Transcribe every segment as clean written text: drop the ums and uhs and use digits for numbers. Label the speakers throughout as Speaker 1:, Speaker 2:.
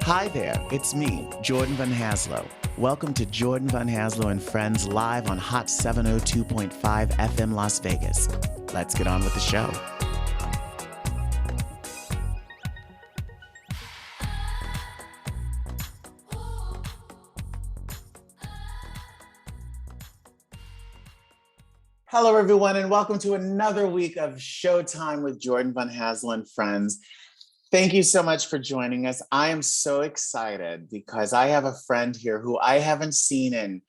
Speaker 1: Hi there, it's me, Jordan Van Haslo. Welcome to Jordan Van Haslo and Friends live on Hot 702.5 FM Las Vegas. Let's get on with the show. Hello, everyone, and welcome to another week of Showtime with Jordan Van Haslo and Friends. Thank you so much for joining us. I am so excited because I have a friend here who I haven't seen in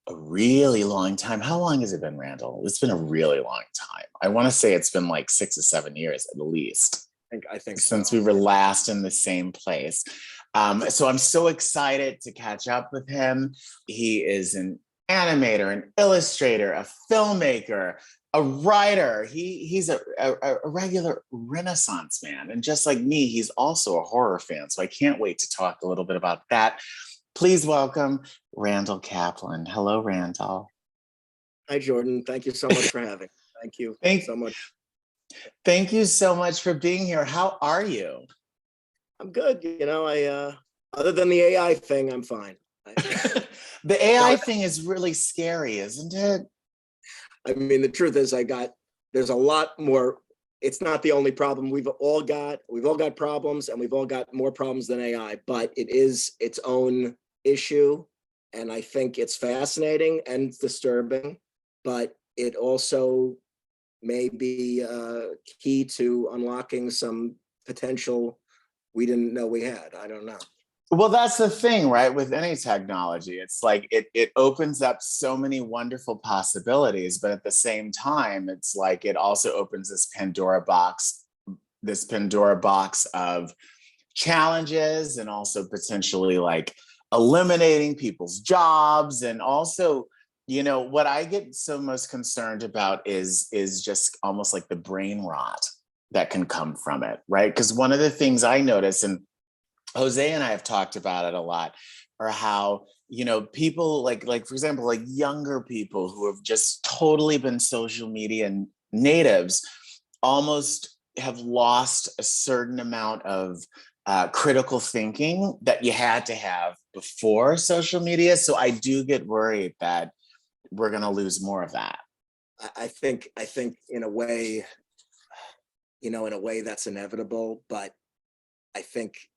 Speaker 1: a really long time. How long has it been, Randall? It's been a really long time. I want to say it's been like 6 or 7 years at least.
Speaker 2: I think
Speaker 1: since
Speaker 2: so.
Speaker 1: We were last in the same place. So I'm so excited to catch up with him. He is an animator, an illustrator, a filmmaker, a writer. He's a regular Renaissance man. And just like me, he's also a horror fan. So I can't wait to talk a little bit about that. Please welcome Randall Kaplan. Hello, Randall.
Speaker 2: Hi, Jordan. Thank you so much for having me. Thank you so much.
Speaker 1: Thank you so much for being here. How are you?
Speaker 2: I'm good. Other than the AI thing, I'm fine.
Speaker 1: The AI thing is really scary, isn't it?
Speaker 2: I mean, the truth is there's a lot more. It's not the only problem. We've all got problems, and we've all got more problems than AI, but it is its own issue. And I think it's fascinating and disturbing, but it also may be key to unlocking some potential we didn't know we had. I don't know.
Speaker 1: Well, that's the thing, right? With any technology, it's like it opens up so many wonderful possibilities, but at the same time, it's like it also opens this Pandora box of challenges, and also potentially like eliminating people's jobs. And also, what I get so most concerned about is just almost like the brain rot that can come from it, right? Because one of the things I notice, and Jose and I have talked about it a lot, are how, people like for example, like younger people who have just totally been social media natives almost have lost a certain amount of critical thinking that you had to have before social media. So I do get worried that we're going to lose more of that.
Speaker 2: I think in a way, that's inevitable, but I think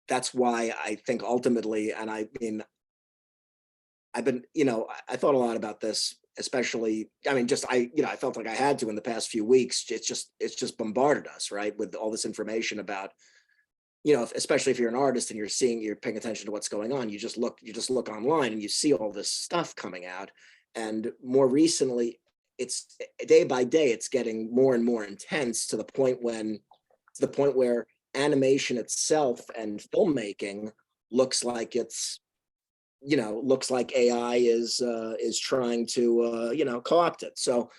Speaker 2: that's why I think ultimately, and I mean, I thought a lot about this, especially, I felt like I had to in the past few weeks. It's just bombarded us, right, with all this information about, especially if you're an artist and you're paying attention to what's going on, you just look online and you see all this stuff coming out. And more recently, it's day by day, it's getting more and more intense to the point where animation itself and filmmaking looks like AI is trying to co-opt it. So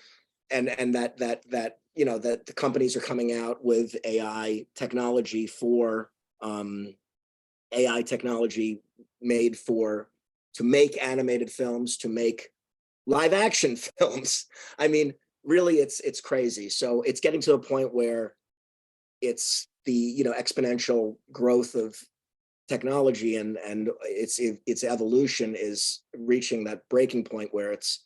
Speaker 2: and that the companies are coming out with AI technology made to make animated films, to make live action films. I mean, really, it's crazy. So it's getting to a point where it's the exponential growth of technology and its evolution is reaching that breaking point where it's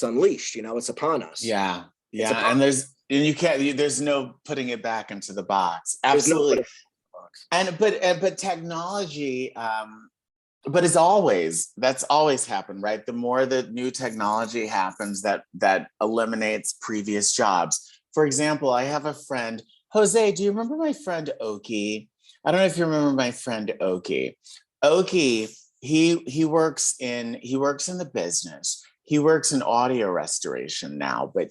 Speaker 2: unleashed. It's upon us.
Speaker 1: Yeah. There's no putting it back into the box. Absolutely. But technology, but that's always happened, right? The more that new technology happens, that eliminates previous jobs. For example, I have a friend, Jose. Do you remember my friend Oki? I don't know if you remember my friend Oki. Oki, he works in the business. He works in audio restoration now, but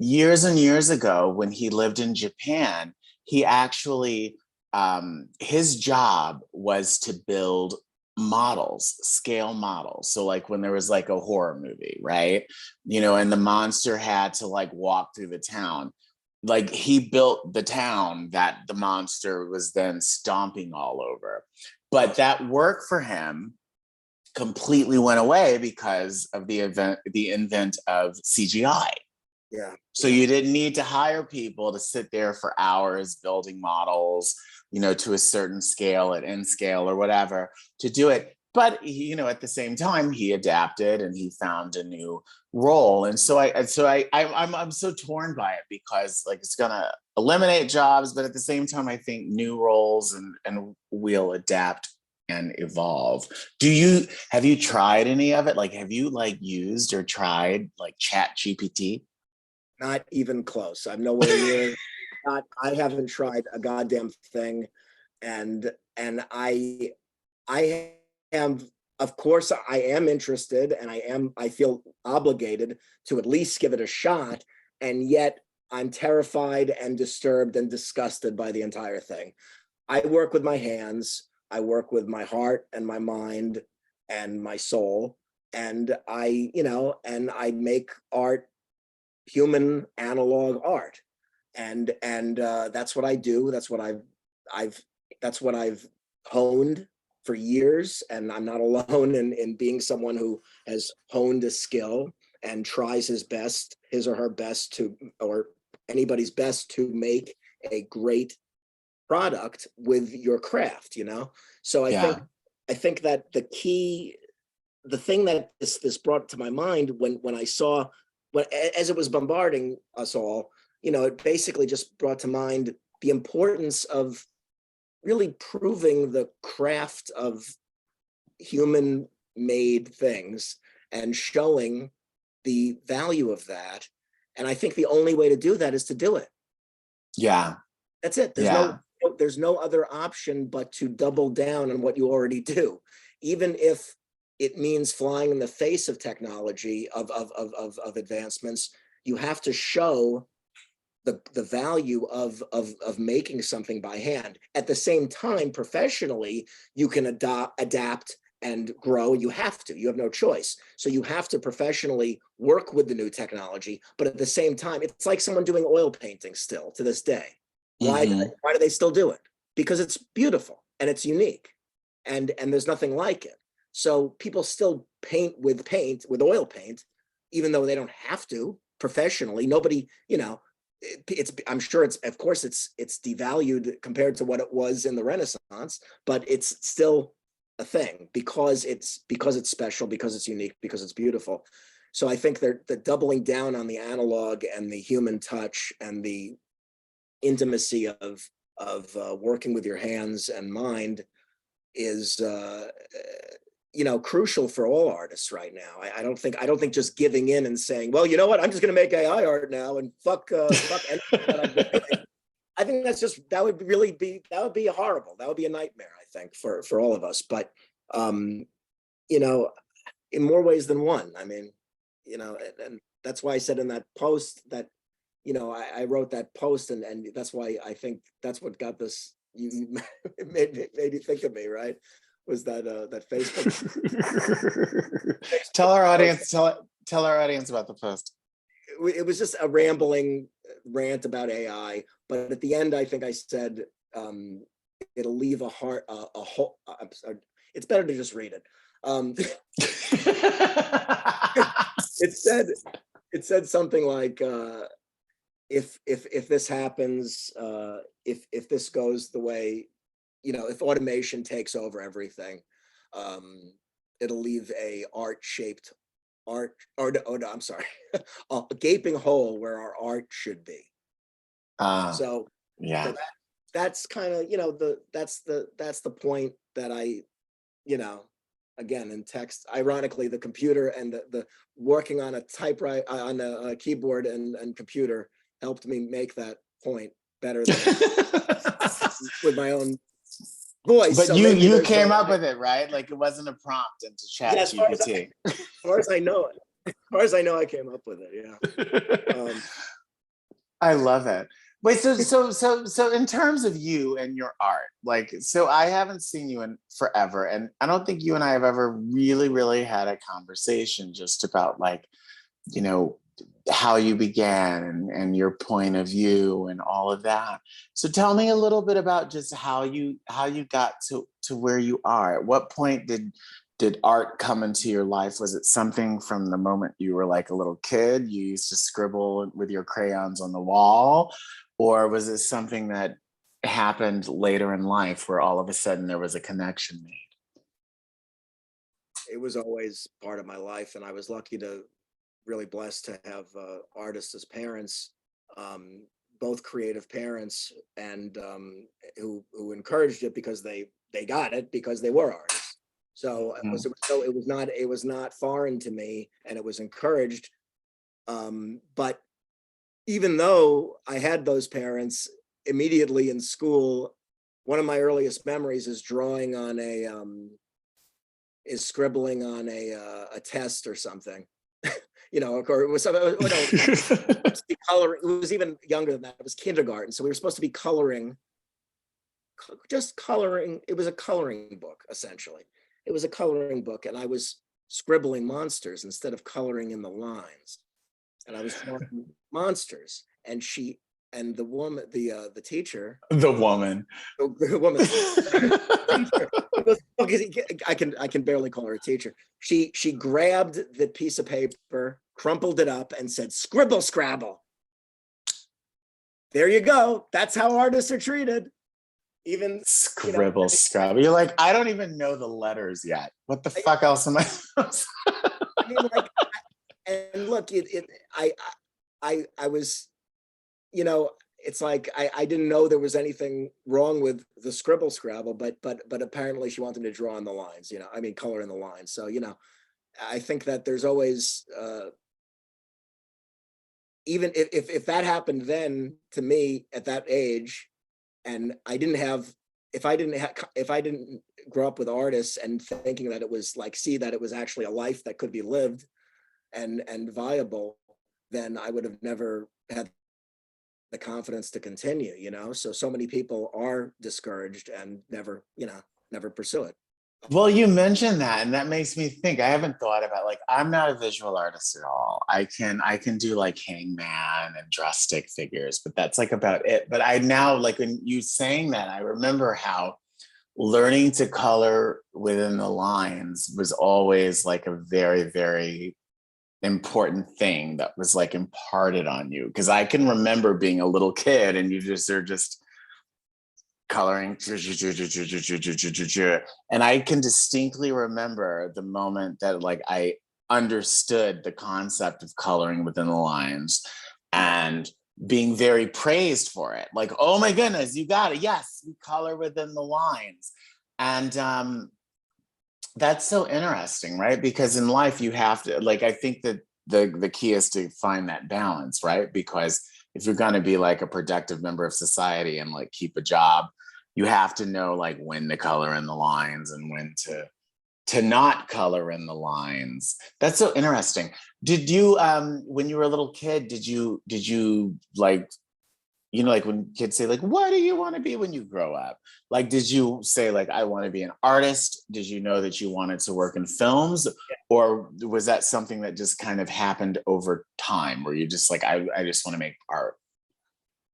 Speaker 1: years and years ago, when he lived in Japan, he actually his job was to build scale models. So like when there was like a horror movie, right? And the monster had to like walk through the town. Like he built the town that the monster was then stomping all over. But that work for him completely went away because of the invent of CGI.
Speaker 2: Yeah.
Speaker 1: So you didn't need to hire people to sit there for hours building models, you know, to a certain scale at N scale or whatever to do it. But you know, at the same time, he adapted and he found a new role. And so I'm so torn by it because like it's gonna eliminate jobs, but at the same time, I think new roles and will adapt and evolve. Have you tried any of it? Like, have you like used or tried like Chat GPT?
Speaker 2: Not even close. I'm nowhere near. Not. I haven't tried a goddamn thing, and I am, of course, I am interested, and I feel obligated to at least give it a shot, and yet I'm terrified and disturbed and disgusted by the entire thing. I work with my hands, I work with my heart and my mind and my soul, and I make art, human analog art, and that's what I do. That's what I've honed for years, and I'm not alone in being someone who has honed a skill and tries his or her best to, or anybody's best to make a great product with your craft, you know? So I think that the thing that this brought to my mind when I saw, as it was bombarding us all, you know, it basically just brought to mind the importance of really proving the craft of human made things and showing the value of that. And I think the only way to do that is to do it.
Speaker 1: Yeah.
Speaker 2: That's it. There's no other option but to double down on what you already do, even if it means flying in the face of technology, of advancements. You have to show the value of making something by hand. At the same time, professionally, you can adapt and grow. You have no choice. So you have to professionally work with the new technology, but at the same time, it's like someone doing oil painting still to this day. Why do they still do it? Because it's beautiful and it's unique, and there's nothing like it. So people still paint with oil paint, even though they don't have to professionally. Nobody, you know, I'm sure it's devalued compared to what it was in the Renaissance, but it's still a thing because it's special, because it's unique, because it's beautiful. So I think they're doubling down on the analog and the human touch and the intimacy of working with your hands and mind is crucial for all artists right now. I don't think just giving in and saying, well, you know what, I'm just going to make AI art now and fuck anything that I've been doing. I think that would be horrible. That would be a nightmare, I think, for all of us. But in more ways than one. I mean, and that's why I said in that post that, I wrote that post, and that's why I think that's what got this. It made you think of me, right? Was that Facebook?
Speaker 1: Tell our audience about the post.
Speaker 2: It was just a rambling rant about AI, but at the end, I think I said it'll leave a hole. It's better to just read it. It said something like, if this happens, if this goes the way, if automation takes over everything, it'll leave a gaping hole where our art should be. So yeah, so that's kind of, that's the point that I, again, in text, ironically, the computer and the working on a typewriter, on a keyboard and computer helped me make that point better than with my own voice.
Speaker 1: But so you came up with it, right? Like it wasn't a prompt into Chat GPT.
Speaker 2: As far as I know, I came up with it. Yeah.
Speaker 1: I love it. Wait, so in terms of you and your art, like, so I haven't seen you in forever, and I don't think you and I have ever really had a conversation just about like, how you began and your point of view and all of that. So tell me a little bit about just how you got to where you are. At what point did did art come into your life? Was it something from the moment you were like a little kid, you used to scribble with your crayons on the wall? Or was it something that happened later in life where all of a sudden there was a connection made?
Speaker 2: It was always part of my life, and I was really blessed to have artists as parents, both creative parents, and who encouraged it because they got it because they were artists. So it was not foreign to me, and it was encouraged. But even though I had those parents, immediately in school, one of my earliest memories is scribbling on a test or something. Or it was something. Coloring. It was even younger than that. It was kindergarten, so we were supposed to be coloring, just coloring. It was a coloring book, essentially. It was a coloring book, and I was scribbling monsters instead of coloring in the lines. And I was drawing monsters, and the woman, the teacher,
Speaker 1: The woman.
Speaker 2: the woman, I can barely call her a teacher. She grabbed the piece of paper, crumpled it up, and said, "Scribble Scrabble." There you go. That's how artists are treated. Even
Speaker 1: Scribble Scrabble. You're like, I don't even know the letters yet. What the fuck else am I supposed to?
Speaker 2: I mean, like, and look, I was, it's like I didn't know there was anything wrong with the Scribble Scrabble, but apparently she wanted me to draw on the lines, color in the lines. So, I think that there's always, even if that happened then to me at that age, and if I didn't grow up with artists and thinking that it was like, that it was actually a life that could be lived and viable, then I would have never had the confidence to continue, so many people are discouraged and never pursue it.
Speaker 1: Well, you mentioned that, and that makes me think. I haven't thought about, like, I'm not a visual artist at all. I can do like hangman and draw stick figures, but that's like about it. But I now, like, when you saying that, I remember how learning to color within the lines was always like a very, very important thing that was like imparted on you. Because I can remember being a little kid and are just coloring, and I can distinctly remember the moment that, like, I understood the concept of coloring within the lines and being very praised for it. Like, oh my goodness, you got it. Yes, you color within the lines. And that's so interesting, right? Because in life you have to, like, I think that the key is to find that balance, right? Because if you're going to be like a productive member of society and like keep a job, you have to know like when to color in the lines and when to not color in the lines. That's so interesting. Did you when you were a little kid, did you like, like when kids say, like, what do you want to be when you grow up? Like, did you say, like, I want to be an artist? Did you know that you wanted to work in films? Or was that something that just kind of happened over time where you just like, I just want to make art?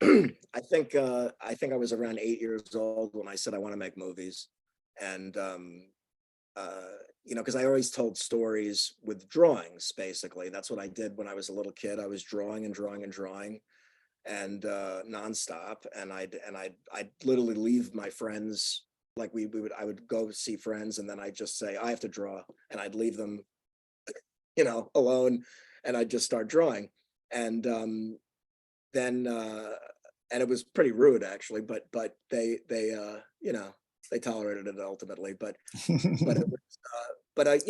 Speaker 2: I think I was around 8 years old when I said I want to make movies. And because I always told stories with drawings, basically. That's what I did when I was a little kid. I was drawing and drawing and drawing, and nonstop. And I'd literally leave my friends, like I would go see friends, and then I'd just say, I have to draw, and I'd leave them, alone, and I'd just start drawing. And then and it was pretty rude, actually, but they tolerated it ultimately. But it was, I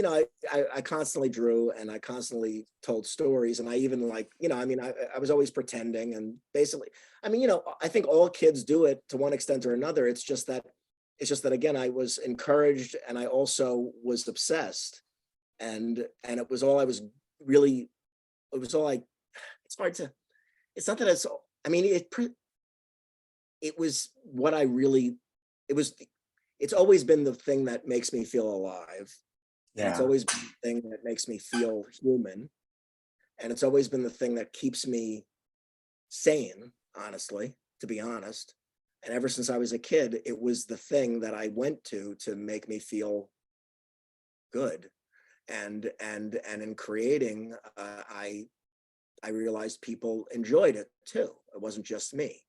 Speaker 2: constantly drew, and I constantly told stories, and I even, like, I was always pretending, and basically, I think all kids do it to one extent or another. It's just that again, I was encouraged, and I also was obsessed, and it was all I was really. It was all I. It's hard to. It's not that it's. I mean, it was what I really. It was. It's always been the thing that makes me feel alive. And it's always been the thing that makes me feel human. And it's always been the thing that keeps me sane, honestly, to be honest. And ever since I was a kid, it was the thing that I went to make me feel good. And in creating, I realized people enjoyed it too. It wasn't just me.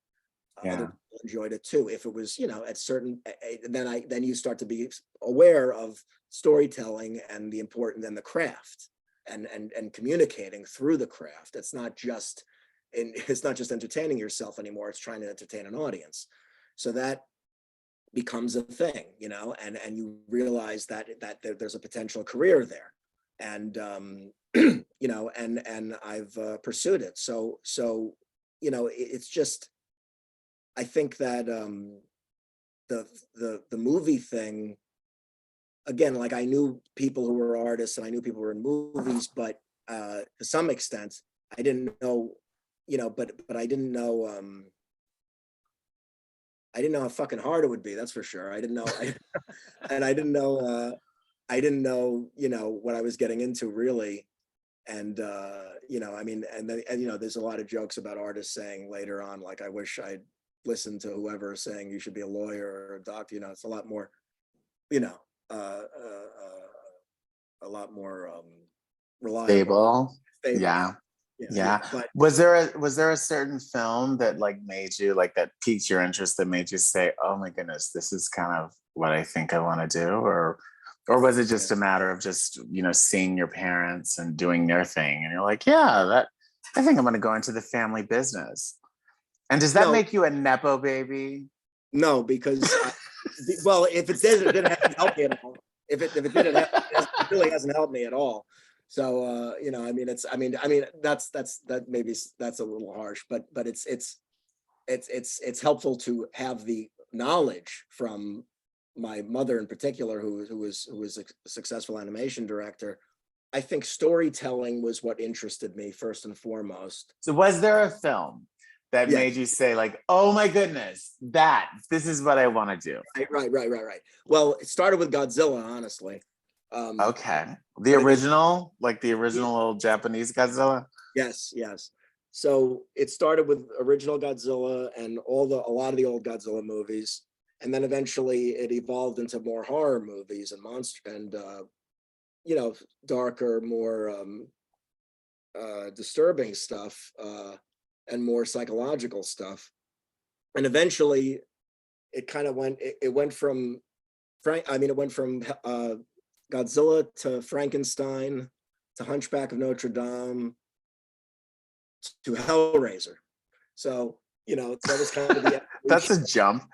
Speaker 2: Other
Speaker 1: Yeah.
Speaker 2: people enjoyed it too. If it was, at certain, then you start to be aware of storytelling and the important and the craft and communicating through the craft. It's not just entertaining yourself anymore. It's trying to entertain an audience. So that becomes a thing, and you realize that there's a potential career there, and and I've pursued it. So it's just, I think that the movie thing, again, like I knew people who were artists and I knew people who were in movies, but to some extent I didn't know, but I didn't know. I didn't know how fucking hard it would be. That's for sure. I didn't know, and I didn't know. I didn't know, what I was getting into really. And I mean, and then there's a lot of jokes about artists saying later on, like, I wish I'd listened to whoever saying you should be a lawyer or a doctor. It's a lot more, a lot more reliable,
Speaker 1: Stable. Yeah.
Speaker 2: Yeah.
Speaker 1: But was there a certain film that like made you, like, that piqued your interest, that made you say, oh my goodness, this is kind of what I think I want to do? Or was it just a matter of just, seeing your parents and doing their thing and you're like, yeah, I think I'm going to go into the family business? And does that make you a Nepo baby?
Speaker 2: No, because well, if it did, it didn't help me at all. If it didn't, it really hasn't helped me at all. So I mean, that's a little harsh, but it's helpful to have the knowledge from my mother in particular, who was a successful animation director. I think storytelling was what interested me first and foremost.
Speaker 1: So was there a film that made you say, like, oh my goodness, this is what I want to do?
Speaker 2: Right. Well, it started with Godzilla, honestly.
Speaker 1: Okay. The original old Japanese Godzilla?
Speaker 2: Yes. So it started with original Godzilla and a lot of the old Godzilla movies. And then eventually it evolved into more horror movies and monster and, darker, more disturbing stuff, and more psychological stuff. And eventually it kind of went from Godzilla to Frankenstein to Hunchback of Notre Dame to Hellraiser. So, that was kind of
Speaker 1: that's a jump.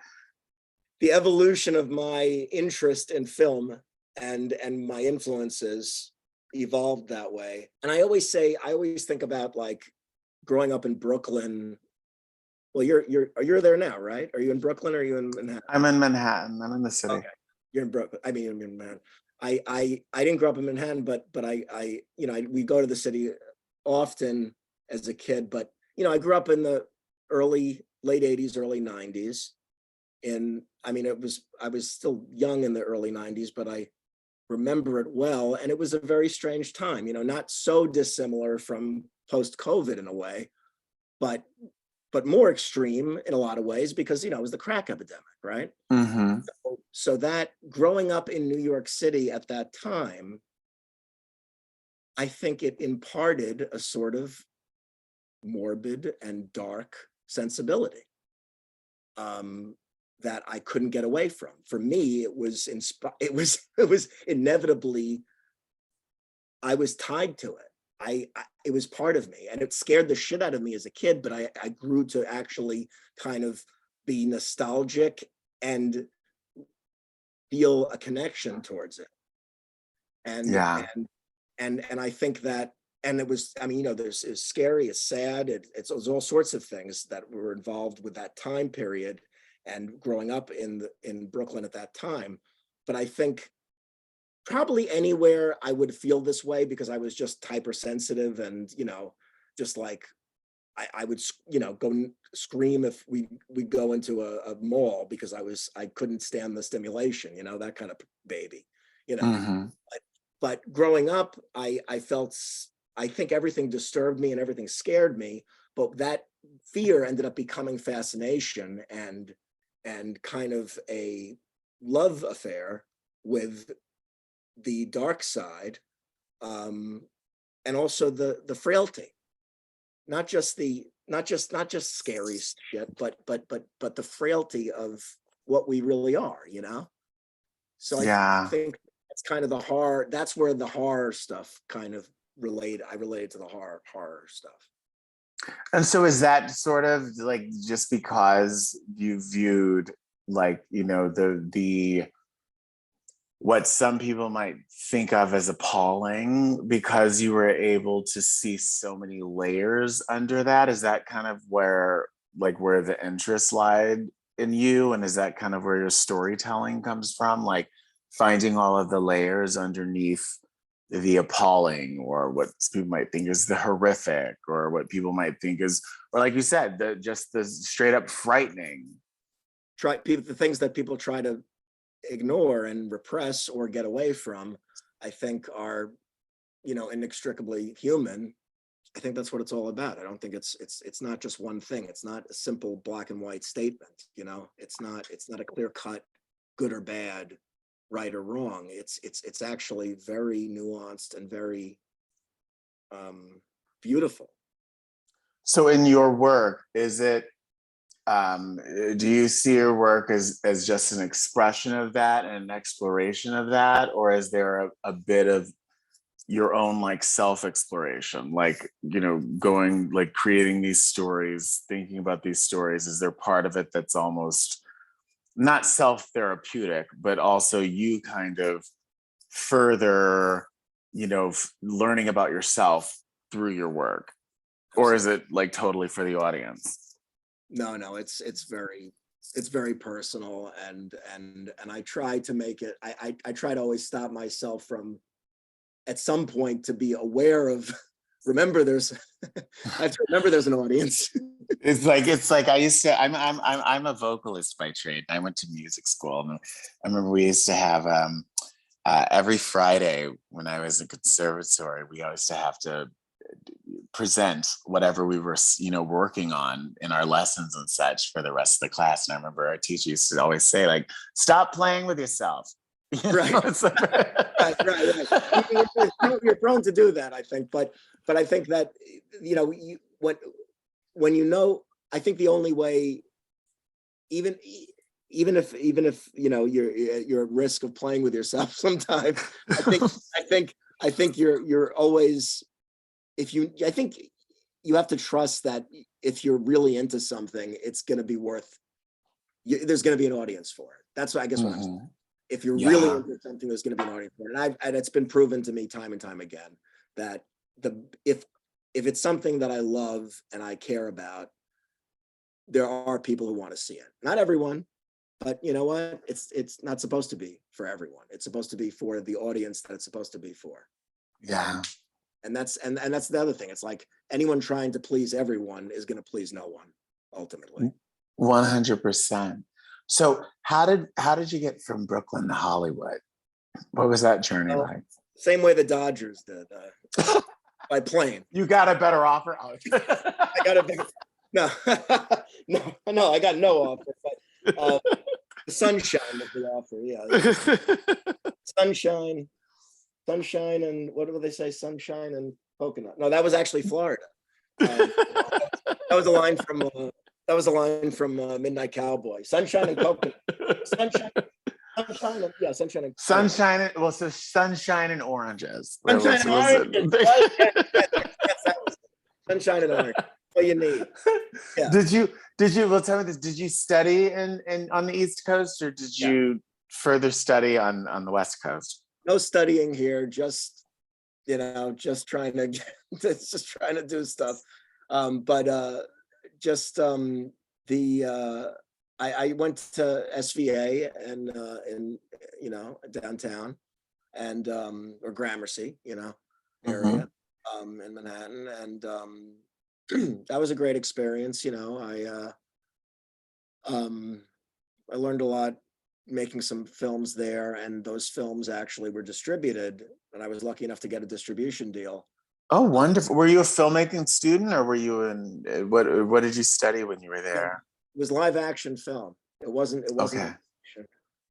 Speaker 2: The evolution of my interest in film and my influences evolved that way. And I always think about, like, growing up in Brooklyn. Well, you're there now, right? Are you in Brooklyn or are you in Manhattan?
Speaker 1: I'm in Manhattan. I'm in the city.
Speaker 2: Okay. You're in Brooklyn. I mean, you're in Manhattan. I didn't grow up in Manhattan, but we go to the city often as a kid. But I grew up in the late 80s, early 90s. And I mean, I was still young in the early 90s, but I remember it well. And it was a very strange time, not so dissimilar from post-COVID in a way, but more extreme in a lot of ways because, it was the crack epidemic, right?
Speaker 1: Mm-hmm.
Speaker 2: So that growing up in New York City at that time, I think it imparted a sort of morbid and dark sensibility that I couldn't get away from. For me, it was inevitably, I was tied to it. It was part of me, and it scared the shit out of me as a kid, but I grew to actually kind of be nostalgic and feel a connection towards it. And I think that, and it was, I mean, it's scary, it's sad, it was all sorts of things that were involved with that time period and growing up in Brooklyn at that time. But I think probably anywhere I would feel this way because I was just hypersensitive and, just like I would, go scream if we go into a mall because I couldn't stand the stimulation, that kind of baby,
Speaker 1: Mm-hmm.
Speaker 2: But growing up, I think everything disturbed me and everything scared me, but that fear ended up becoming fascination and kind of a love affair with the dark side, and also the frailty, not just scary shit, but the frailty of what we really are, you know? So I
Speaker 1: Yeah.
Speaker 2: think that's kind of the horror. That's where the horror stuff kind of I related to the horror stuff.
Speaker 1: And so is that sort of like just because you viewed like, you know, the what some people might think of as appalling because you were able to see so many layers under that? Is that kind of where the interest lied in you? And is that kind of where your storytelling comes from? Like finding all of the layers underneath the appalling, or what people might think is the horrific, or what people might think is, or like you said, the straight up frightening.
Speaker 2: The things that people try to ignore and repress or get away from, I think are, you know, inextricably human. I think that's what it's all about. I don't think it's not just one thing. It's not a simple black and white statement, you know. It's not a clear cut good or bad, right or wrong. It's actually very nuanced and very beautiful.
Speaker 1: So in your work, is it do you see your work as just an expression of that and an exploration of that, or is there a bit of your own like self-exploration, like, you know, going like creating these stories, thinking about these stories? Is there part of it that's almost not self-therapeutic, but also you kind of further, you know, learning about yourself through your work? Or is it like totally for the audience?
Speaker 2: No, it's very personal, and I try to make it. I try to always stop myself from, at some point, to be aware of. Remember, there's I have to remember there's an audience.
Speaker 1: It's like I used to. I'm a vocalist by trade. I went to music school, and I remember we used to have every Friday when I was in conservatory, we always to have to present whatever we were, you know, working on in our lessons and such for the rest of the class. And I remember our teacher used to always say, like, stop playing with yourself.
Speaker 2: Right. Right. You're prone to do that, I think, but I think that, you know, when you know, I think the only way, even if you know you're at risk of playing with yourself sometimes, I think you're always, I think you have to trust that if you're really into something, it's going to be there's going to be an audience for it. That's what I guess what I'm saying. If you're really into something, there's going to be an audience for it. And it's been proven to me time and time again that if it's something that I love and I care about, there are people who want to see it. Not everyone, but you know what? It's not supposed to be for everyone. It's supposed to be for the audience that it's supposed to be for.
Speaker 1: Yeah.
Speaker 2: And that's the other thing. It's like anyone trying to please everyone is going to please no one, ultimately.
Speaker 1: 100%. So how did you get from Brooklyn to Hollywood? What was that journey like?
Speaker 2: Same way the Dodgers did, by plane.
Speaker 1: You got a better offer? Oh.
Speaker 2: I got a big no, I got no offer, but the sunshine was the offer. Yeah. Sunshine, and what do they say? Sunshine and coconut. No, that was actually Florida. That was a line from Midnight Cowboy. Sunshine and coconut. Sunshine. Yeah, sunshine. And
Speaker 1: sunshine. Well, so sunshine and oranges.
Speaker 2: Sunshine and oranges. Sunshine and orange. What you need. Yeah.
Speaker 1: Did you? Well, tell me this. Did you study in on the East Coast, or did you further study on the West Coast?
Speaker 2: No studying here. Just, you know, just trying to do stuff. I went to SVA and in, you know, downtown, and or Gramercy, you know, area in Manhattan, and that was a great experience. You know, I learned a lot making some films there, and those films actually were distributed, and I was lucky enough to get a distribution deal.
Speaker 1: Oh, wonderful. Were you a filmmaking student, or were you in what did you study when you were there?
Speaker 2: It was live action film. It wasn't
Speaker 1: Okay.
Speaker 2: action,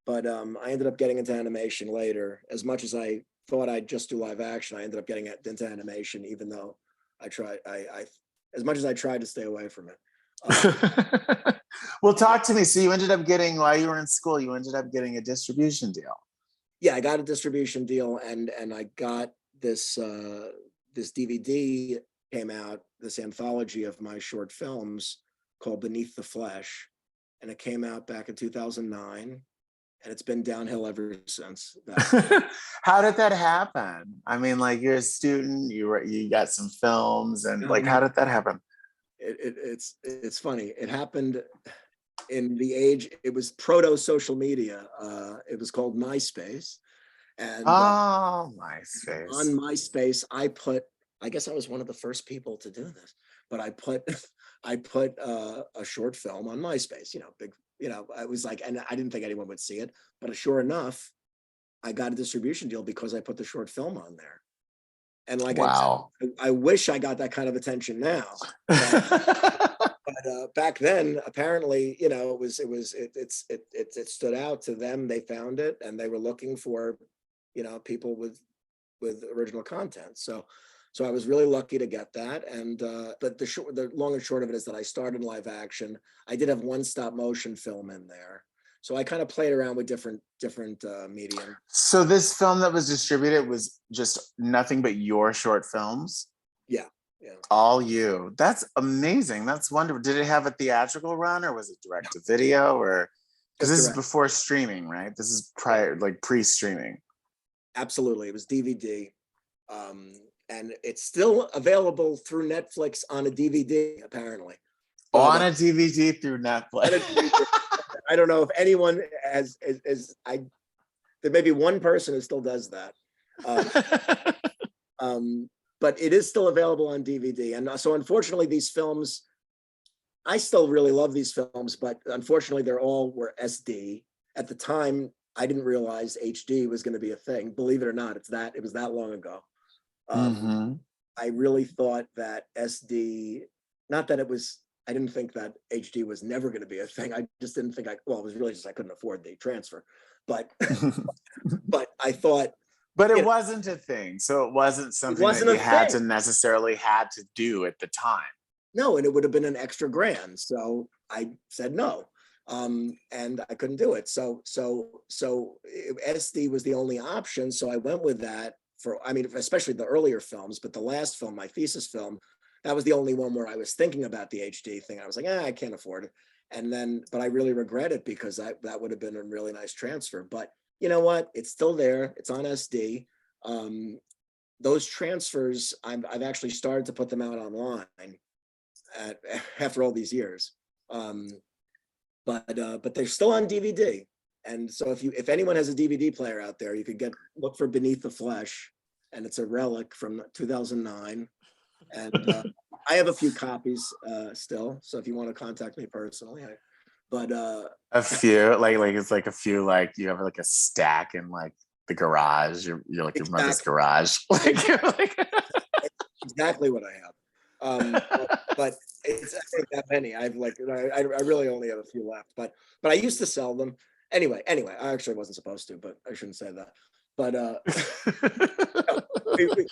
Speaker 2: but I ended up getting into animation later. As much as I thought I'd just do live action, I ended up getting into animation, even though I as much as I tried to stay away from it.
Speaker 1: Well, talk to me. So you ended up getting, while you were in school, you ended up getting a distribution deal.
Speaker 2: Yeah, I got a distribution deal, and I got this this DVD came out, this anthology of my short films called Beneath the Flesh, and it came out back in 2009, and it's been downhill ever since.
Speaker 1: How did that happen? I mean, like, you're a student, you got some films, and like, how did that happen?
Speaker 2: It's funny. It happened in the age, it was proto social media. It was called MySpace. And
Speaker 1: oh, MySpace.
Speaker 2: On MySpace, I guess I was one of the first people to do this, but I put a short film on MySpace, big, I was like, and I didn't think anyone would see it, but sure enough, I got a distribution deal because I put the short film on there. And like,
Speaker 1: wow.
Speaker 2: I wish I got that kind of attention now. But back then, apparently, it stood out to them. They found it, and they were looking for, people with original content. So I was really lucky to get that. And but the long and short of it is that I started live action. I did have one stop motion film in there. So I kind of played around with different medium.
Speaker 1: So this film that was distributed was just nothing but your short films?
Speaker 2: Yeah. Yeah.
Speaker 1: All you. That's amazing. That's wonderful. Did it have a theatrical run, or was it direct to video, or because this is before streaming, right? This is prior, like pre-streaming.
Speaker 2: Absolutely. It was DVD. And it's still available through Netflix on a DVD, apparently.
Speaker 1: On a DVD through Netflix.
Speaker 2: I don't know if anyone there may be one person who still does that. But it is still available on DVD. And so unfortunately, these films, I still really love these films, but unfortunately, were SD. At the time, I didn't realize HD was going to be a thing. Believe it or not, it was that long ago. I really thought that SD, not that it was, I didn't think that HD was never going to be a thing. I just didn't think it was really just I couldn't afford the transfer. But but I thought,
Speaker 1: but it wasn't a thing. So it wasn't something that you had to do at the time.
Speaker 2: No, and it would have been an extra grand. So I said no. And I couldn't do it. So SD was the only option. So I went with that especially the earlier films, but the last film, my thesis film, that was the only one where I was thinking about the HD thing. I was like, I can't afford it. But I really regret it because that would have been a really nice transfer. But you know what? It's still there. It's on SD. Those transfers, I've actually started to put them out online after all these years. But they're still on DVD. And so if anyone has a DVD player out there, you could look for Beneath the Flesh, and it's a relic from 2009. And I have a few copies still. So if you want to contact me personally,
Speaker 1: a few, like it's like a few, like you have like a stack in like the garage. You're like your mother's garage.
Speaker 2: Exactly what I have. But it's not that many. I really only have a few left. But I used to sell them. Anyway, I actually wasn't supposed to, but I shouldn't say that. But we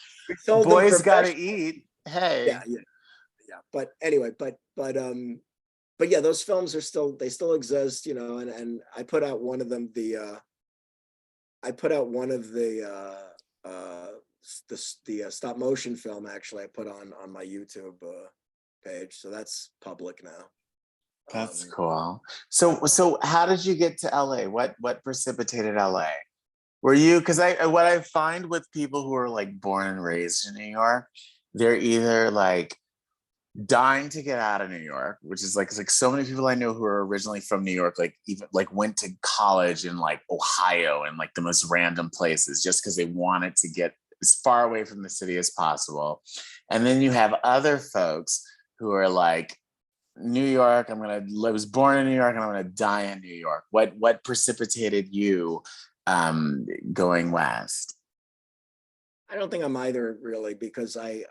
Speaker 2: sold
Speaker 1: boys
Speaker 2: them.
Speaker 1: Gotta eat. Hey.
Speaker 2: Yeah. But anyway, but yeah, those films they still exist, and I put out one of them, the stop motion film, actually, I put on my YouTube page. So that's public now.
Speaker 1: That's cool. So how did you get to LA? What precipitated LA? Were you, because what I find with people who are like born and raised in New York, they're either like dying to get out of New York, which is like so many people I know who are originally from New York, like even like went to college in like Ohio and like the most random places just because they wanted to get as far away from the city as possible. And then you have other folks who are like, New York, I was born in New York and I'm gonna die in New York. What precipitated you going west?
Speaker 2: I don't think I'm either, really, because I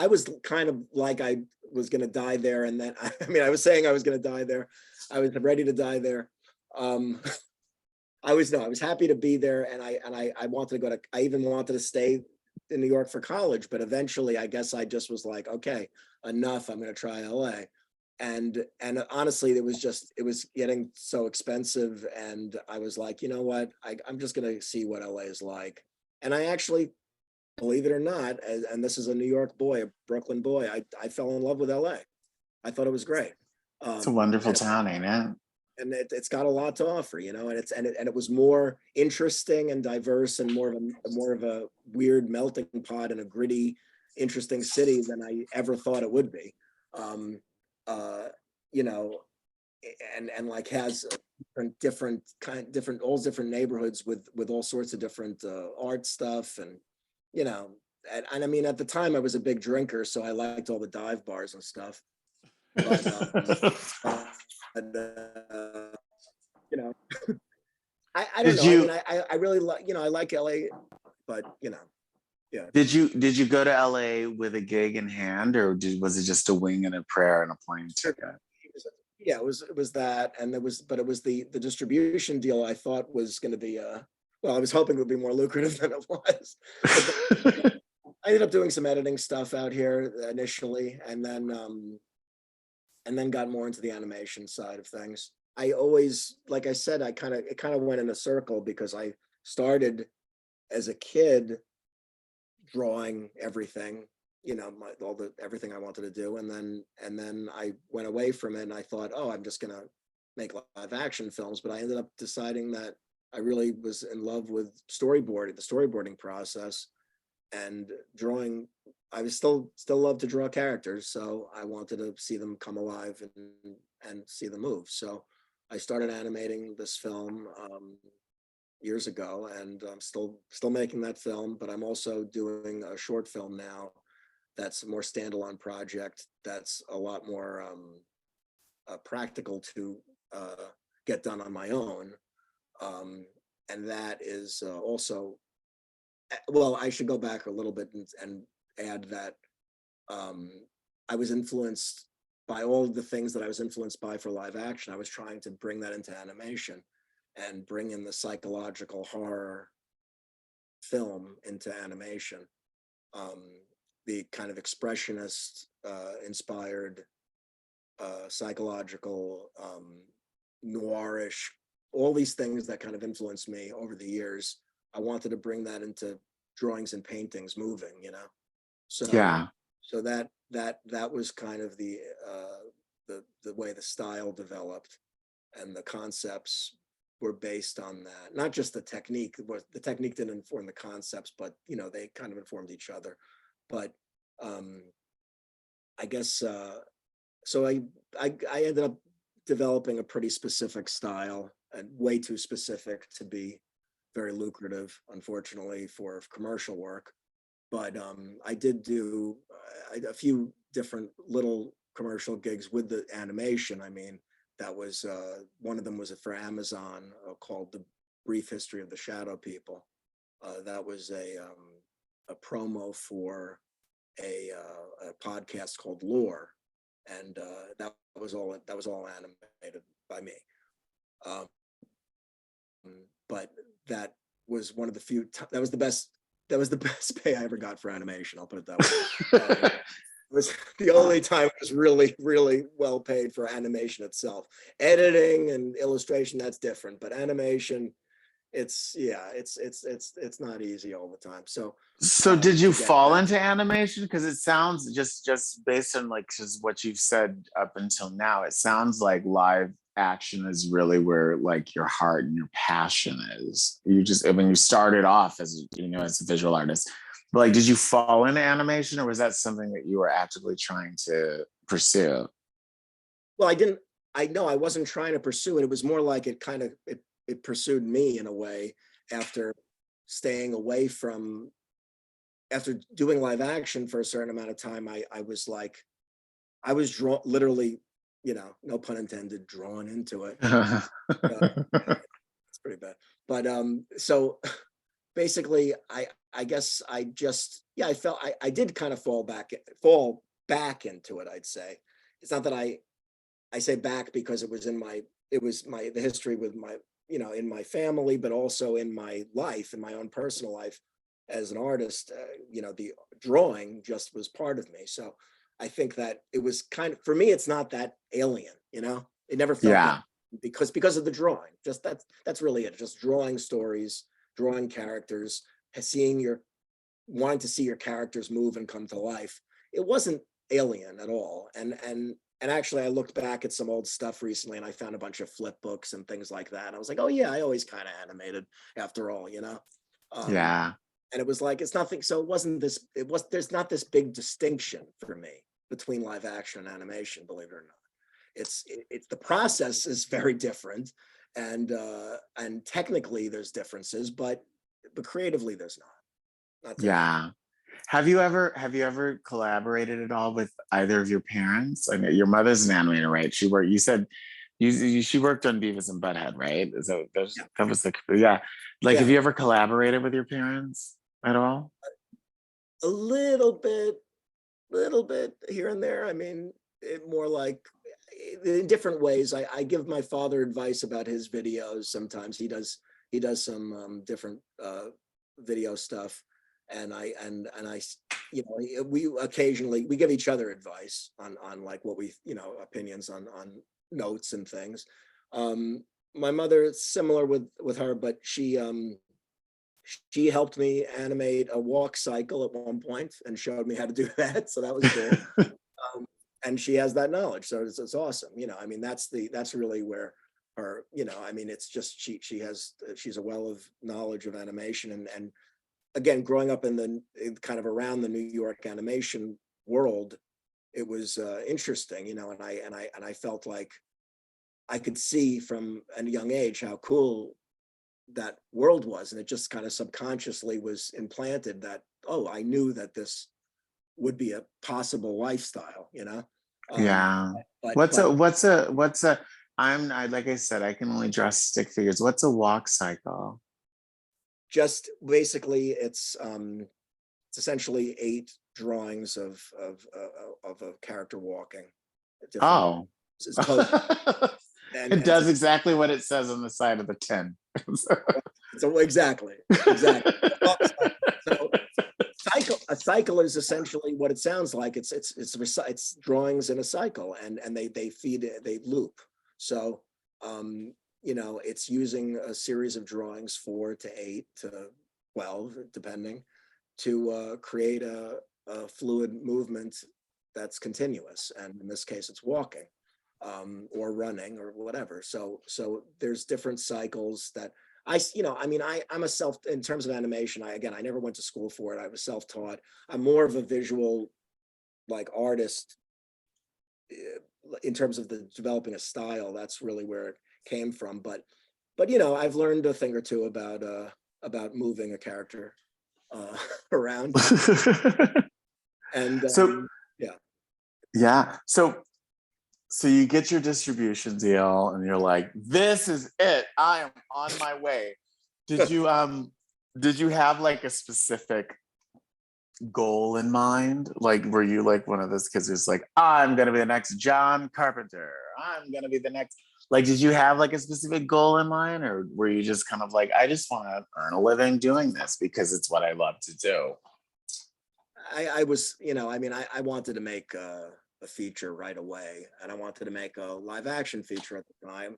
Speaker 2: was kind of like I was gonna die there, and then I was saying I was gonna die there. I was ready to die there. Um, I was happy to be there, and I wanted to go to. I even wanted to stay in New York for college, but eventually, I guess I just was like, okay, enough. I'm going to try LA, and honestly, it was getting so expensive, and I was like, you know what, I'm just going to see what LA is like, and I actually, believe it or not, and this is a New York boy, a Brooklyn boy, I fell in love with LA. I thought it was great.
Speaker 1: It's a wonderful
Speaker 2: And
Speaker 1: town, ain't it?
Speaker 2: it's got a lot to offer, you know, and it was more interesting and diverse and more of a weird melting pot in a gritty, interesting city than I ever thought it would be. Um, uh, you know, and like has all different neighborhoods with all sorts of different art stuff, and you know, and I mean, at the time I was a big drinker, so I liked all the dive bars and stuff. But you know, I don't
Speaker 1: Did
Speaker 2: know. I mean,
Speaker 1: you
Speaker 2: I really like, you know, I like LA, but you know, yeah.
Speaker 1: did you go to LA with a gig in hand, or was it just a wing and a prayer and a plane ticket?
Speaker 2: Yeah, it was that, and it was the distribution deal I thought was going to be well, I was hoping it would be more lucrative than it was. But I ended up doing some editing stuff out here initially, and then got more into the animation side of things. I always, like I said, it kind of went in a circle because I started as a kid drawing everything, you know, everything I wanted to do, and then I went away from it, and I thought, oh, I'm just gonna make live action films, but I ended up deciding that I really was in love with the storyboarding process, and drawing. I was still love to draw characters, so I wanted to see them come alive and see them move. So I started animating this film years ago, and I'm still making that film. But I'm also doing a short film now that's a more standalone project that's a lot more practical to get done on my own, and that is also, well, I should go back a little bit and add that um, I was influenced by all of the things that I was influenced by for live action. I was trying to bring that into animation and bring in the psychological horror film into animation. Um, the kind of expressionist inspired psychological noirish, all these things that kind of influenced me over the years. I wanted to bring that into drawings and paintings moving, you know. So
Speaker 1: Yeah.
Speaker 2: so that was kind of the way the style developed, and the concepts were based on that. Not just the technique, the technique didn't inform the concepts, but you know, they kind of informed each other. But um I guess so I ended up developing a pretty specific style, and way too specific to be very lucrative, unfortunately, for commercial work. But I did do a few different little commercial gigs with the animation. I mean, that was one of them was for Amazon, called "The Brief History of the Shadow People." That was a promo for a podcast called Lore, and that was all animated by me. Um, but that was one of the few. That was the best. That was the best pay I ever got for animation. I'll put it that way. It was the only time it was really, really well paid for animation itself. Editing and illustration, that's different, but animation, it's not easy all the time. So
Speaker 1: So did you
Speaker 2: to get
Speaker 1: fall
Speaker 2: that,
Speaker 1: into animation? Because it sounds just based on like just what you've said up until now, it sounds like live action is really where like your heart and your passion is. You just, I mean, you started off as, you know, as a visual artist, but like, did you fall into animation, or was that something that you were actively trying to pursue?
Speaker 2: well, I didn't. I know I wasn't trying to pursue it. It was more like it pursued me in a way after staying away from after doing live action for a certain amount of time. I was like, I was literally, you know, no pun intended, drawn into it. It's pretty bad. But so basically, I guess I just, yeah, I felt I did kind of fall back into it. I'd say it's not that I say back because it was in my the history with my, in my family, but also in my life, in my own personal life as an artist. The drawing just was part of me. So I think that it was kind of, for me, it's not that alien, it never felt that, because of the drawing. Just that's really it. Just drawing stories, drawing characters, wanting to see your characters move and come to life. It wasn't alien at all. And actually, I looked back at some old stuff recently, and I found a bunch of flip books and things like that. And I was like, oh yeah, I always kind of animated after all,
Speaker 1: Yeah.
Speaker 2: And it was like, it's nothing. So there's not this big distinction for me between live action and animation, believe it or not. It's the process is very different, and technically there's differences, but creatively there's not
Speaker 1: Yeah. Have you ever collaborated at all with either of your parents? I know your mother's an animator, right? You said she worked on Beavis and Butthead, right? So that was yeah. Like, have you ever collaborated with your parents at all?
Speaker 2: A little bit here and there. I mean, more like in different ways. I give my father advice about his videos. Sometimes he does some different video stuff, and I we occasionally we give each other advice on like what we, opinions on notes and things. My mother is similar with her, but she helped me animate a walk cycle at one point and showed me how to do that. So that was cool. And she has that knowledge. So it's awesome. I mean, that's really where her, I mean, it's just, she's a well of knowledge of animation. And again, growing up in kind of around the New York animation world, it was interesting, and I felt like I could see from a young age how cool that world was, and it just kind of subconsciously was implanted that, oh, I knew that this would be a possible lifestyle,
Speaker 1: Yeah. What's a like I said, I can only draw stick figures. What's a walk cycle?
Speaker 2: Just basically it's essentially 8 drawings of a character walking.
Speaker 1: Oh.
Speaker 2: It's code.
Speaker 1: It does exactly what it says on the side of the tin.
Speaker 2: So exactly. So a cycle is essentially what it sounds like. It's drawings in a cycle, and they loop. So it's using a series of drawings, 4 to 8 to 12, depending, to create a fluid movement that's continuous. And in this case, it's walking, or running, or whatever. So there's different cycles that I'm in terms of animation, I never went to school for it. I was self-taught. I'm more of a visual like artist in terms of developing a style. That's really where it came from. But I've learned a thing or two about moving a character around. And
Speaker 1: so so you get your distribution deal and you're like, this is it, I am on my way. Did you have like a specific goal in mind? Like, were you like one of those kids who's like, I'm gonna be the next John Carpenter, I'm gonna be the next, like, did you have like a specific goal in mind, or were you just kind of like, I just want to earn a living doing this because it's what I love to do?
Speaker 2: I was, I wanted to make a feature right away, and I wanted to make a live action feature at the time.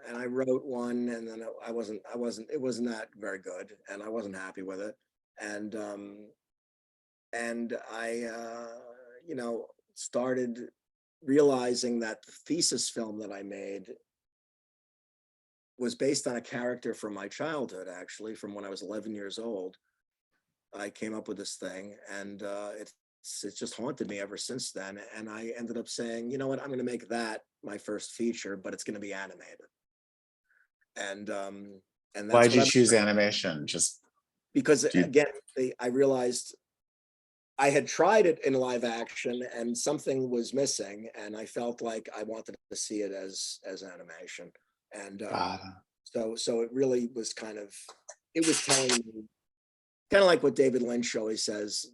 Speaker 2: And I wrote one, and then it wasn't that very good, and I wasn't happy with it. And I, started realizing that the thesis film that I made was based on a character from my childhood, actually, from when I was 11 years old. I came up with this thing, and it's just haunted me ever since then. And I ended up saying, you know what, I'm going to make that my first feature, but it's going to be animated. And that's
Speaker 1: why'd you choose animation? Just
Speaker 2: because again, I realized I had tried it in live action and something was missing, and I felt like I wanted to see it as animation. And so it really was it was telling me, kind of like what David Lynch always says,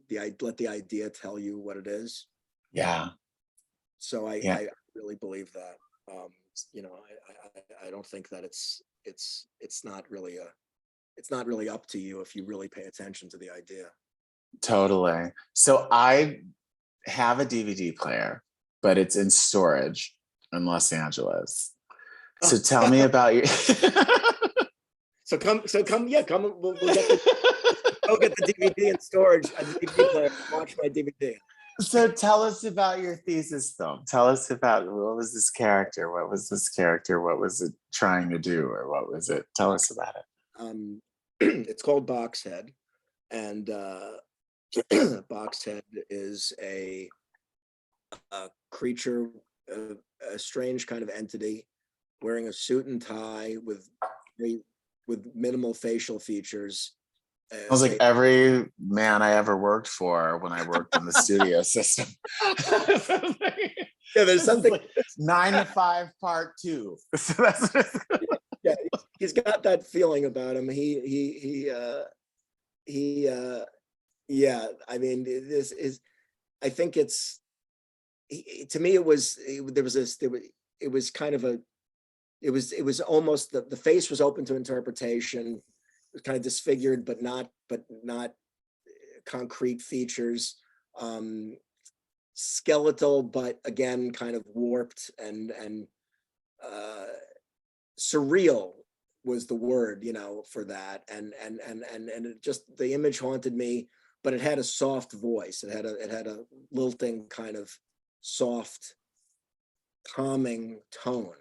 Speaker 2: let the idea tell you what it is.
Speaker 1: Yeah.
Speaker 2: So I really believe that. you know, I don't think that it's not really up to you if you really pay attention to the idea.
Speaker 1: Totally. So I have a DVD player, but it's in storage in Los Angeles. So tell me about your.
Speaker 2: So come, yeah, come. We'll get go get the DVD in storage, the DVD player, watch my DVD.
Speaker 1: So tell us about your thesis film. Tell us about what was this character? What was this character? What was it trying to do, or what was it? Tell us about it.
Speaker 2: It's called Boxhead, and Boxhead is a creature, a strange kind of entity, wearing a suit and tie with minimal facial features.
Speaker 1: I was like every man I ever worked for when I worked in the studio system.
Speaker 2: Yeah, there's something
Speaker 1: like 9 to 5 part 2. So
Speaker 2: yeah, he's got that feeling about him. Yeah, I mean, this is, I think it's, to me, it was kind of a, it was almost, the face was open to interpretation. It was kind of disfigured, but not concrete features, skeletal, but again, kind of warped and surreal was the word, you know, for that. And it just, the image haunted me, but it had a soft voice. It had a lilting kind of soft, calming tone,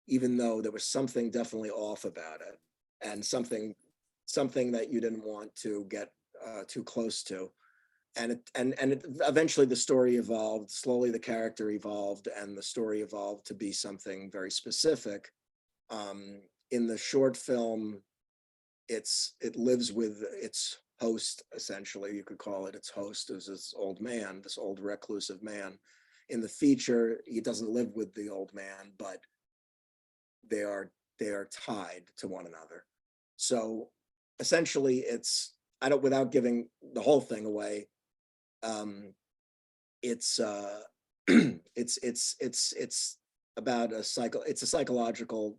Speaker 2: even though there was something definitely off about it, and something that you didn't want to get too close to. And eventually the story evolved. Slowly the character evolved, and the story evolved to be something very specific. In the short film, it lives with its host, essentially. You could call it its host, as this old man, this old reclusive man. In the feature, he doesn't live with the old man, but they are tied to one another. So essentially, it's, without giving the whole thing away, it's it's about a psychological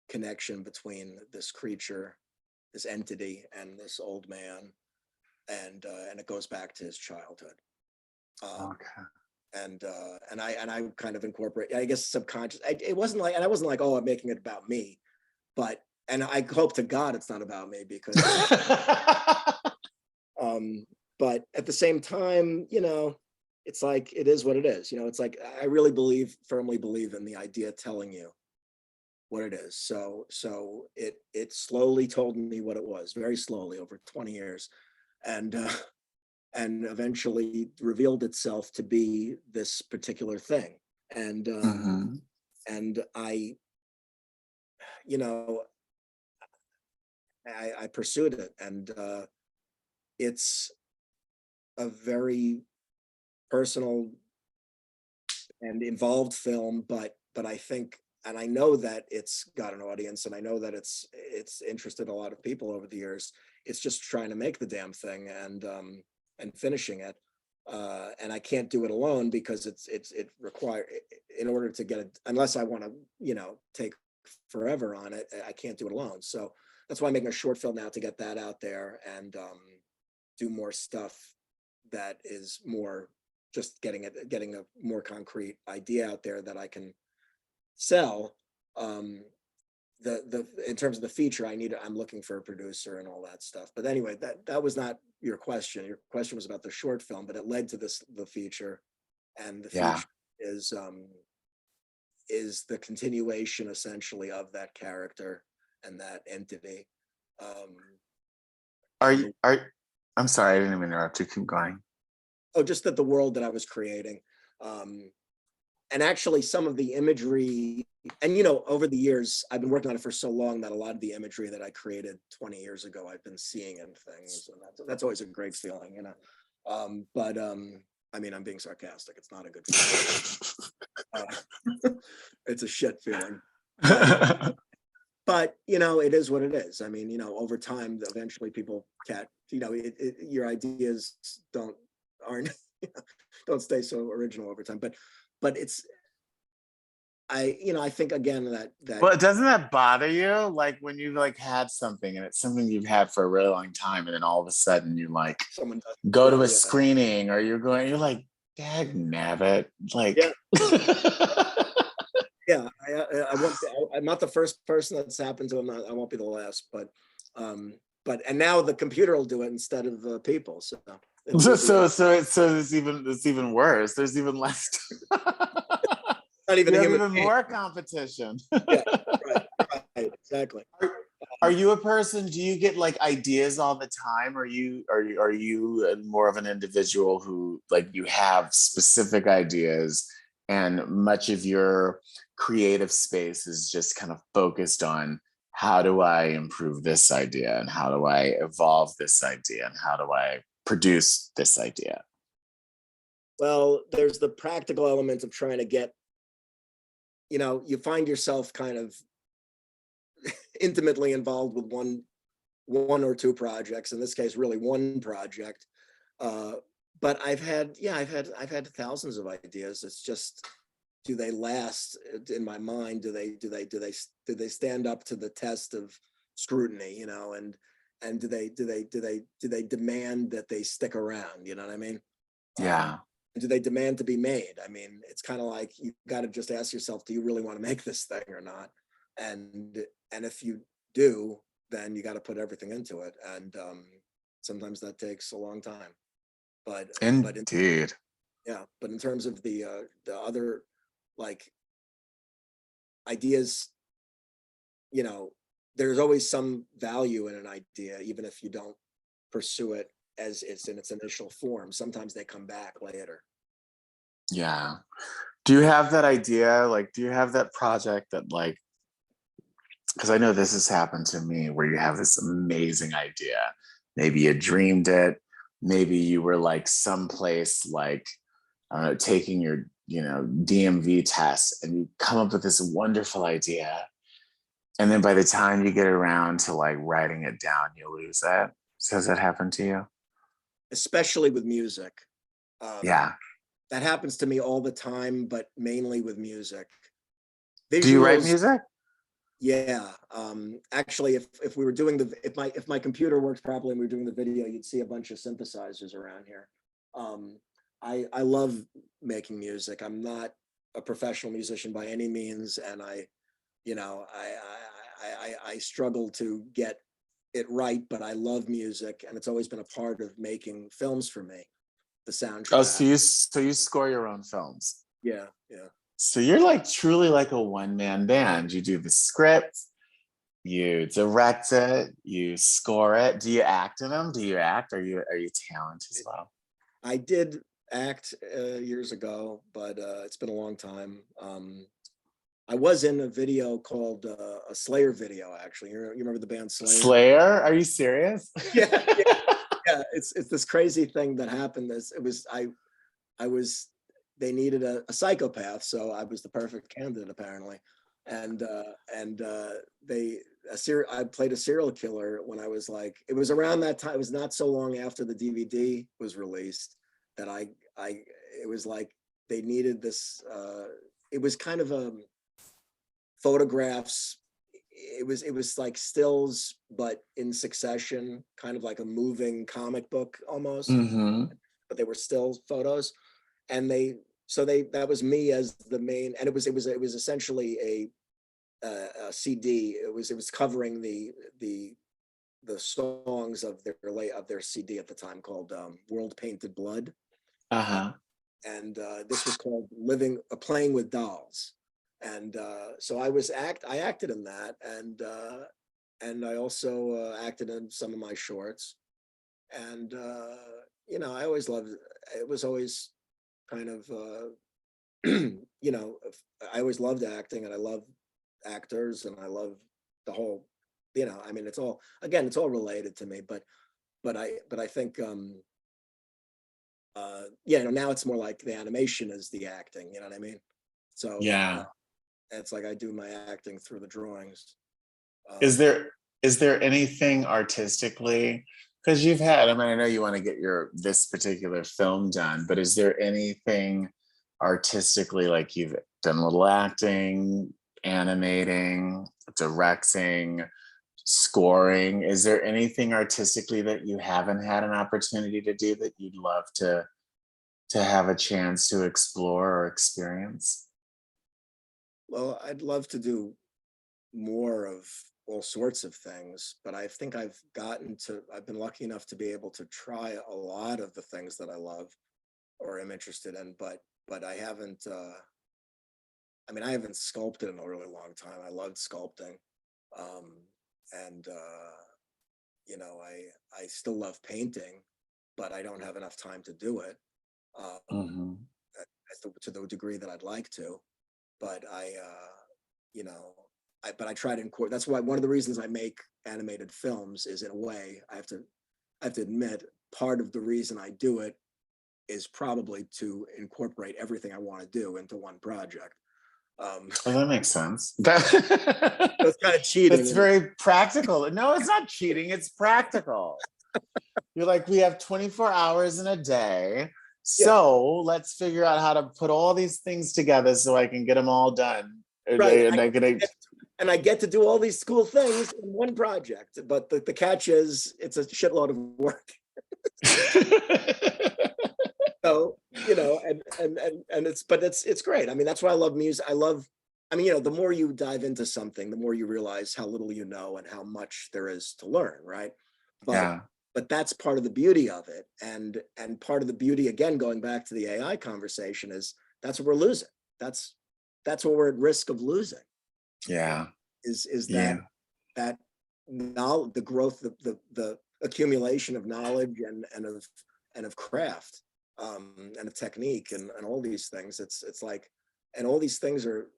Speaker 2: connection between this creature, this entity, and this old man, and it goes back to his childhood.
Speaker 1: okay.
Speaker 2: And I kind of incorporate, I guess, subconscious. It wasn't like, and I wasn't like, oh, I'm making it about me, but, and I hope to God it's not about me, because but at the same time, you know, it's like, it is what it is. You know, it's like, I really firmly believe in the idea telling you what it is. So it slowly told me what it was, very slowly, over 20 years. And eventually revealed itself to be this particular thing. And and I, you know, I pursued it, and it's a very personal and involved film, but I think, and I know that it's got an audience, and I know that it's interested a lot of people over the years. It's just trying to make the damn thing and finishing it. And I can't do it alone, because it requires, in order to get it, unless I want to, you know, take forever on it, I can't do it alone. So that's why I'm making a short film now, to get that out there, and do more stuff that is more just getting a more concrete idea out there that I can sell. In terms of the feature, I'm looking for a producer and all that stuff. But anyway, that was not your question. Your question was about the short film, but it led to the feature, and the feature is the continuation, essentially, of that character and that entity.
Speaker 1: I'm sorry, I didn't even interrupt you. Keep going.
Speaker 2: Oh, just that the world that I was creating. And actually, some of the imagery, and, you know, over the years, I've been working on it for so long that a lot of the imagery that I created 20 years ago, I've been seeing in things, and that's always a great feeling, you know. But I mean, I'm being sarcastic. It's not a good feeling. It's a shit feeling. But you know, it is what it is. I mean, you know, over time, eventually people can't, you know, your ideas don't stay so original over time. But I think again that
Speaker 1: Well, doesn't that bother you? Like when you've like had something and it's something you've had for a really long time, and then all of a sudden you like
Speaker 2: someone does.
Speaker 1: go to
Speaker 2: Yeah,
Speaker 1: a
Speaker 2: yeah,
Speaker 1: screening, or you're like, dag nabbit. Like
Speaker 2: yeah, yeah. I won't. I'm not the first person that's happened to. I won't be the last. And now the computer will do it instead of people. So it'll be
Speaker 1: it's even worse. There's even less.
Speaker 2: not even
Speaker 1: You
Speaker 2: a
Speaker 1: have
Speaker 2: human
Speaker 1: even
Speaker 2: being.
Speaker 1: more competition.
Speaker 2: Yeah, right, exactly.
Speaker 1: Are you a person, do you get like ideas all the time? Are you more of an individual who like you have specific ideas and much of your creative space is just kind of focused on how do I improve this idea and how do I evolve this idea and how do I produce this idea?
Speaker 2: Well, there's the practical element of trying to get, you find yourself kind of intimately involved with one or two projects, in this case really one project. But I've had thousands of ideas. It's just, do they last in my mind? Do they stand up to the test of scrutiny, and do they demand that they stick around, you know what I mean?
Speaker 1: Yeah.
Speaker 2: Do they demand to be made? I mean, it's kind of like you got to just ask yourself, do you really want to make this thing or not? And if you do, then you got to put everything into it. And sometimes that takes a long time.
Speaker 1: Indeed.
Speaker 2: But in terms of the other like ideas, there's always some value in an idea, even if you don't pursue it as it's in its initial form. Sometimes they come back later.
Speaker 1: Yeah. Do you have that idea? Like, do you have that project that like, because I know this has happened to me where you have this amazing idea. Maybe you dreamed it. Maybe you were like someplace like, I don't know, taking your, DMV test and you come up with this wonderful idea. And then by the time you get around to like writing it down, you lose it. So has that happened to you?
Speaker 2: Especially with music.
Speaker 1: Yeah.
Speaker 2: That happens to me all the time, but mainly with music.
Speaker 1: Do you write
Speaker 2: Visuals,
Speaker 1: music?
Speaker 2: yeah. Actually, if we were doing if my computer worked properly and we were doing the video, you'd see a bunch of synthesizers around here. I love making music. I'm not a professional musician by any means, and I struggle to get it right, but I love music, and it's always been a part of making films for me. The
Speaker 1: Oh,
Speaker 2: soundtrack.
Speaker 1: so you score your own films.
Speaker 2: Yeah, yeah.
Speaker 1: So you're like truly like a one-man band. You do the script, you direct it, you score it. Do you act in them? Do you act? Are you talented as well?
Speaker 2: I did act years ago, but it's been a long time. I was in a video called a Slayer video, actually. You remember the band Slayer?
Speaker 1: Slayer? Are you serious?
Speaker 2: Yeah, yeah, yeah. It's this crazy thing that happened. I was they needed a psychopath, so I was the perfect candidate apparently. I played a serial killer when I was like, it was around that time. It was not so long after the DVD was released that it was like they needed this. It was kind of a photographs. It was like stills, but in succession, kind of like a moving comic book almost.
Speaker 1: Mm-hmm.
Speaker 2: But they were still photos, and that was me as the main, and it was essentially a CD. It was covering the songs of their CD at the time called World Painted Blood.
Speaker 1: Uh-huh.
Speaker 2: And this was called Playing with Dolls. And so I acted in that, and I also acted in some of my shorts. And I always loved it. It was always kind of I always loved acting, and I love actors, and I love the whole, I mean, it's all related to me, but I think now it's more like the animation is the acting, you know what I mean? So
Speaker 1: Yeah.
Speaker 2: it's like I do my acting through the drawings.
Speaker 1: Is there anything artistically, because I mean, I know you want to get this particular film done, but is there anything artistically like you've done a little acting, animating, directing, scoring. Is there anything artistically that you haven't had an opportunity to do that you'd love to have a chance to explore or experience?
Speaker 2: Well, I'd love to do more of all sorts of things, but I think I've been lucky enough to be able to try a lot of the things that I love or am interested in, but I haven't, I haven't sculpted in a really long time. I loved sculpting. And I still love painting, but I don't have enough time to do it
Speaker 1: Mm-hmm.
Speaker 2: to the degree that I'd like to. But but I try to incorporate. That's why one of the reasons I make animated films is, in a way, I have to admit, part of the reason I do it is probably to incorporate everything I want to do into one project.
Speaker 1: Oh, that makes sense.
Speaker 2: That's kind of cheating.
Speaker 1: That's very practical. No, it's not cheating. It's practical. You're like, we have 24 hours in a day. So let's figure out how to put all these things together so I can get them all done.
Speaker 2: Right. And I get to do all these cool things in one project. But the catch is, it's a shitload of work. So, and it's great. I mean, that's why I love music. The more you dive into something, the more you realize how little you know and how much there is to learn, right? But that's part of the beauty of it. And part of the beauty, again, going back to the AI conversation, is that's what we're losing. That's what we're at risk of losing.
Speaker 1: Yeah.
Speaker 2: Is that knowledge, the growth, the accumulation of knowledge and of craft, and of technique and all these things. It's like, and all these things are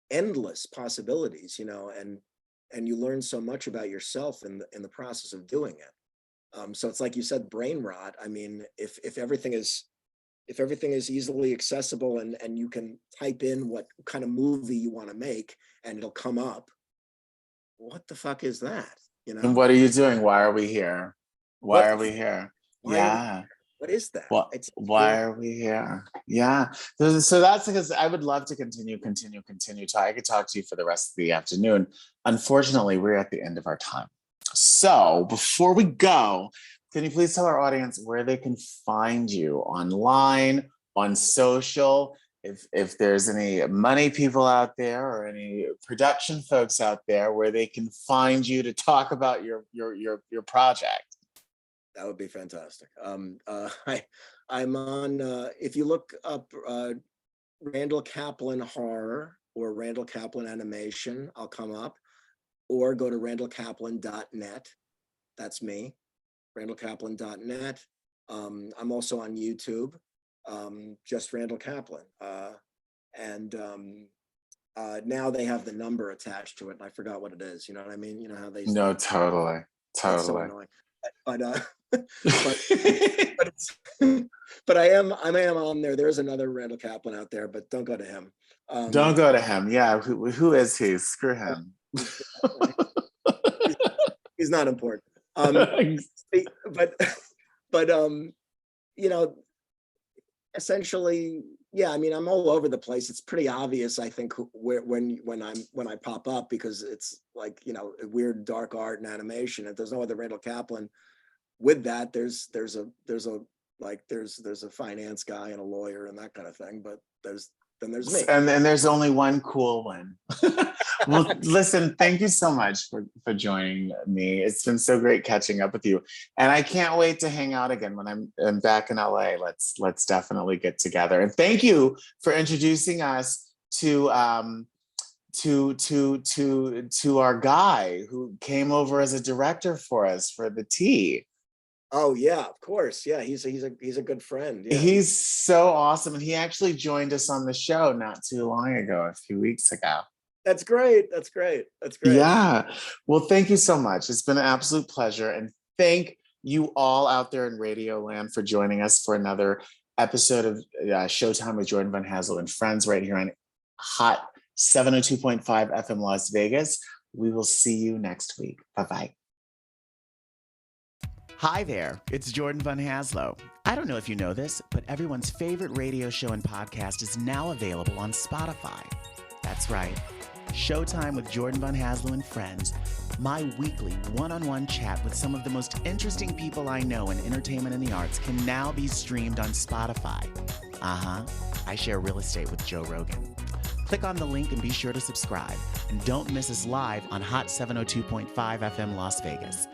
Speaker 2: endless possibilities, and you learn so much about yourself in the process of doing it. So it's like you said, brain rot. I mean, if everything is easily accessible and you can type in what kind of movie you want to make and it'll come up, what the fuck is that?
Speaker 1: And what are you doing? Why are we here? Why are we here? Yeah.
Speaker 2: What is that?
Speaker 1: Well, why are we here? Yeah. So that's because I would love to continue. I could talk to you for the rest of the afternoon. Unfortunately, we're at the end of our time. So before we go, can you please tell our audience where they can find you online, on social? If there's any money people out there or any production folks out there where they can find you to talk about your project.
Speaker 2: That would be fantastic. I'm on, if you look up Randall Kaplan Horror or Randall Kaplan Animation, I'll come up, or go to randallkaplan.net. That's me, randallkaplan.net. I'm also on YouTube, just Randall Kaplan. And now they have the number attached to it, and I forgot what it is. You know what I mean? You know how they...
Speaker 1: No, totally.
Speaker 2: So annoying. But I am on there. There's another Randall Kaplan out there, but don't go to him.
Speaker 1: Don't go to him. Yeah, who is he? Screw him.
Speaker 2: He's not important. But essentially, yeah. I mean, I'm all over the place. It's pretty obvious, I think, when I pop up, because it's like, weird dark art and animation. If there's no other Randall Kaplan with that, there's a finance guy and a lawyer and that kind of thing. But there's me.
Speaker 1: And there's only one cool one. Well, listen, thank you so much for joining me. It's been so great catching up with you. And I can't wait to hang out again when I'm back in LA. Let's definitely get together. And thank you for introducing us to our guy who came over as a director for us for the tea.
Speaker 2: Oh yeah, of course. Yeah, he's a good friend. Yeah.
Speaker 1: He's so awesome. And he actually joined us on the show not too long ago, a few weeks ago.
Speaker 2: That's great. That's great.
Speaker 1: Yeah. Well, thank you so much. It's been an absolute pleasure. And thank you all out there in Radio Land for joining us for another episode of Showtime with Jordan Van Hazel and Friends right here on Hot 702.5 FM Las Vegas. We will see you next week. Bye-bye. Hi there, it's Jordan Von Haslow. I don't know if you know this, but everyone's favorite radio show and podcast is now available on Spotify. That's right. Showtime with Jordan Von Haslow and Friends, my weekly one-on-one chat with some of the most interesting people I know in entertainment and the arts, can now be streamed on Spotify. I share real estate with Joe Rogan. Click on the link and be sure to subscribe. And don't miss us live on Hot 702.5 FM Las Vegas.